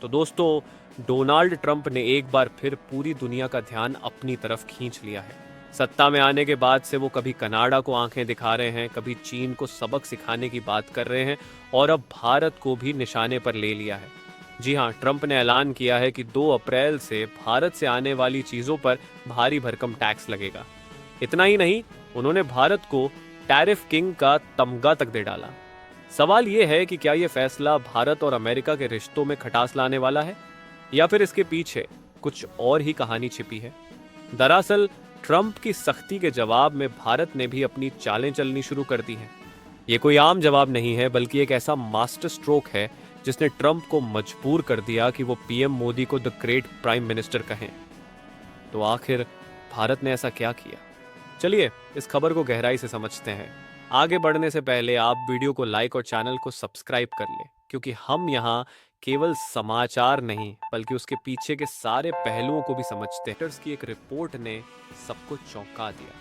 तो दोस्तों, Donald Trump ने एक बार फिर पूरी दुनिया का ध्यान अपनी तरफ खींच लिया है। सत्ता में आने के बाद से वो कभी कनाडा को आंखें दिखा रहे हैं, कभी चीन को सबक सिखाने की बात कर रहे हैं और अब भारत को भी निशाने पर ले लिया है। जी हाँ, ट्रंप ने ऐलान किया है कि 2 अप्रैल से भारत से आने वाली चीजों पर भारी भरकम टैक्स लगेगा। इतना ही नहीं, उन्होंने भारत को टैरिफ किंग का तमगा तक दे डाला। सवाल ये है कि क्या ये फैसला भारत और अमेरिका के रिश्तों में खटास लाने वाला है या फिर इसके पीछे कुछ और ही कहानी छिपी है। दरअसल ट्रंप की सख्ती के जवाब में भारत ने भी अपनी चालें चलनी शुरू कर दी हैं। ये कोई आम जवाब नहीं है, बल्कि एक ऐसा मास्टर स्ट्रोक है जिसने ट्रंप को मजबूर कर दिया कि वो पीएम मोदी को द ग्रेट प्राइम मिनिस्टर कहें। तो आखिर भारत ने ऐसा क्या किया? चलिए इस खबर को गहराई से समझते हैं। आगे बढ़ने से पहले आप वीडियो को लाइक और चैनल को सब्सक्राइब कर लें, क्योंकि हम यहाँ केवल समाचार नहीं बल्कि उसके पीछे के सारे पहलुओं को भी समझते हैं। रॉयटर्स की एक रिपोर्ट ने सबको चौंका दिया।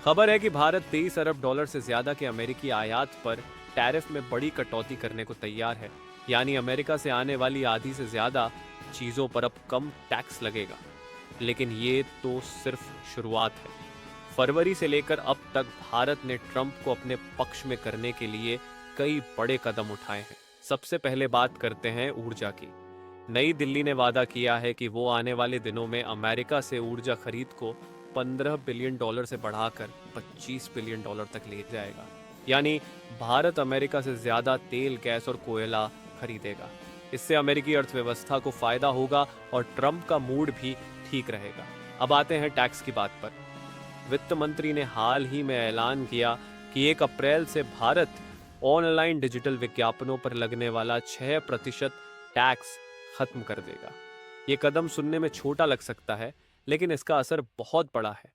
खबर है कि भारत 23 अरब डॉलर से ज्यादा के अमेरिकी आयात पर टैरिफ में बड़ी कटौती करने को तैयार है। यानी अमेरिका से आने वाली आधी से ज्यादा चीजों पर अब कम टैक्स लगेगा। लेकिन ये तो सिर्फ शुरुआत है। फरवरी से लेकर अब तक भारत ने ट्रंप को अपने पक्ष में करने के लिए कई बड़े कदम उठाए हैं। सबसे पहले बात करते हैं ऊर्जा की। नई दिल्ली ने वादा किया है कि वो आने वाले दिनों में अमेरिका से ऊर्जा खरीद को 15 बिलियन डॉलर से बढ़ाकर 25 बिलियन डॉलर तक ले जाएगा। यानी भारत अमेरिका से ज्यादा तेल, गैस और कोयला खरीदेगा। इससे अमेरिकी अर्थव्यवस्था को फायदा होगा और ट्रंप का मूड भी ठीक रहेगा। अब आते हैं टैक्स की बात पर। वित्त मंत्री ने हाल ही में ऐलान किया कि 1 अप्रैल से भारत ऑनलाइन डिजिटल विज्ञापनों पर लगने वाला 6% टैक्स खत्म कर देगा। ये कदम सुनने में छोटा लग सकता है, लेकिन इसका असर बहुत बड़ा है।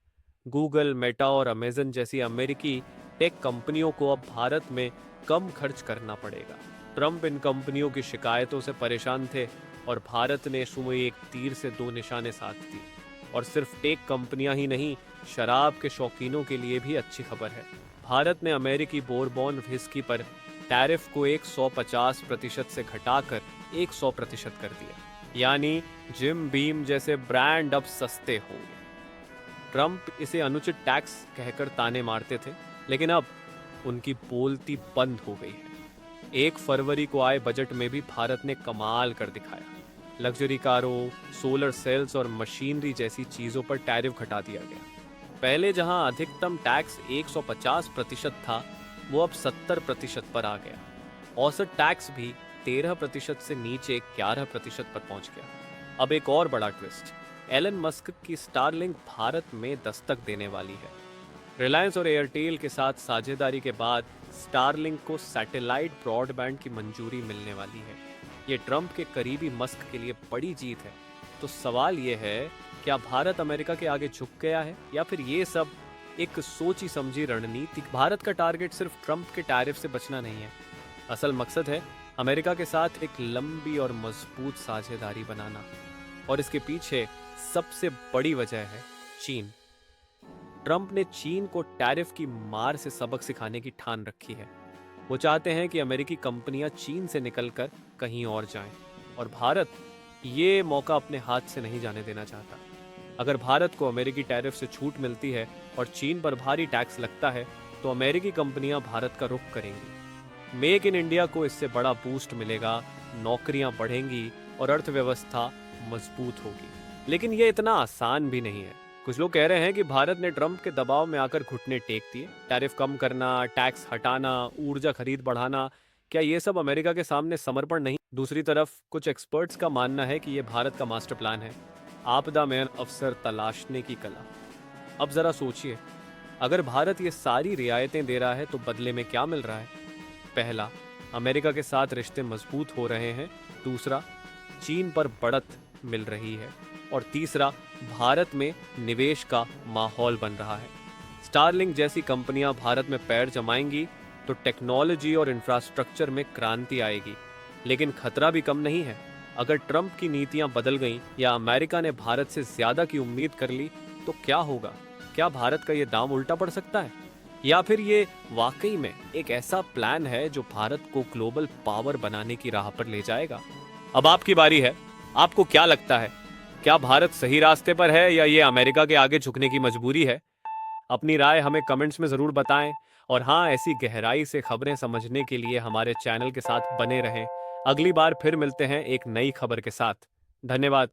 गूगल, मेटा और अमेजन जैसी अमेरिकी टेक कंपनियों को अब भारत में कम खर्च करना पड़ेगा। ट्रंप इन कंपनियों की शिकायतों से परेशान थे और भारत ने सुई एक तीर से 2 निशाने साध दिए। और सिर्फ टेक कंपनियां ही नहीं, शराब के शौकीनों के लिए भी अच्छी खबर है। भारत ने अमेरिकी बोरबॉन व्हिस्की पर टैरिफ को 150% से घटाकर 100% कर दिया। यानी जिम बीम जैसे ब्रांड अब सस्ते होंगे। ट्रंप इसे अनुचित टैक्स कहकर ताने मारते थे, लेकिन अब उनकी बोलती बंद हो गई है। 1 फरवरी को आए बजट में भी भारत ने कमाल कर दिखाया। लग्जरी कारों, सोलर सेल्स और मशीनरी जैसी चीजों पर टैरिफ घटा दिया गया। पहले जहां अधिकतम टैक्स 150% था, वो अब 70% पर आ गया। औसत टैक्स भी 13% से नीचे 11% पर पहुंच गया। अब एक और बड़ा ट्विस्ट, एलन मस्क की स्टारलिंक भारत में दस्तक देने वाली है। रिलायंस और एयरटेल के साथ साझेदारी के बाद स्टारलिंक को सैटेलाइट ब्रॉडबैंड की मंजूरी मिलने वाली है। ये ट्रंप के करीबी मस्क के लिए बड़ी जीत है। तो सवाल ये है, क्या भारत अमेरिका के आगे झुक गया है या फिर ये सब एक सोची समझी रणनीति? भारत का टारगेट सिर्फ ट्रंप के टैरिफ से बचना नहीं है। असल मकसद है अमेरिका के साथ एक लंबी और मजबूत साझेदारी बनाना। और इसके पीछे सबसे बड़ी वजह है चीन। ट्रंप ने चीन को टैरिफ की मार से सबक सिखाने की ठान रखी है। वो चाहते हैं कि अमेरिकी कंपनियां चीन से निकलकर कहीं और जाएं, और भारत ये मौका अपने हाथ से नहीं जाने देना चाहता। अगर भारत को अमेरिकी टैरिफ से छूट मिलती है और चीन पर भारी टैक्स लगता है, तो अमेरिकी कंपनियां भारत का रुख करेंगी। मेक इन इंडिया को इससे बड़ा बूस्ट मिलेगा, नौकरियां बढ़ेंगी और अर्थव्यवस्था मजबूत होगी। लेकिन ये इतना आसान भी नहीं है। कुछ लोग कह रहे हैं कि भारत ने ट्रंप के दबाव में आकर घुटने टेक दिए। टैरिफ कम करना, टैक्स हटाना, ऊर्जा खरीद बढ़ाना, क्या ये सब अमेरिका के सामने समर्पण नहीं? दूसरी तरफ कुछ एक्सपर्ट्स का मानना है कि ये भारत का मास्टर प्लान है, आपदा में अवसर तलाशने की कला। अब जरा सोचिए, अगर भारत ये सारी रियायतें दे रहा है तो बदले में क्या मिल रहा है? पहला, अमेरिका के साथ रिश्ते मजबूत हो रहे हैं। दूसरा, चीन पर बढ़त मिल रही है। और तीसरा, भारत में निवेश का माहौल बन रहा है। स्टारलिंक जैसी कंपनियां भारत में पैर जमाएंगी तो टेक्नोलॉजी और इंफ्रास्ट्रक्चर में क्रांति आएगी। लेकिन खतरा भी कम नहीं है। अगर ट्रंप की नीतियां बदल गईं या अमेरिका ने भारत से ज्यादा की उम्मीद कर ली तो क्या होगा? क्या भारत का ये दाम उल्टा पड़ सकता है? या फिर ये वाकई में एक ऐसा प्लान है जो भारत को ग्लोबल पावर बनाने की राह पर ले जाएगा? अब आपकी बारी है। आपको क्या लगता है, क्या भारत सही रास्ते पर है या ये अमेरिका के आगे झुकने की मजबूरी है? अपनी राय हमें कमेंट्स में ज़रूर बताएं। और हाँ, ऐसी गहराई से खबरें समझने के लिए हमारे चैनल के साथ बने रहें। अगली बार फिर मिलते हैं एक नई खबर के साथ। धन्यवाद।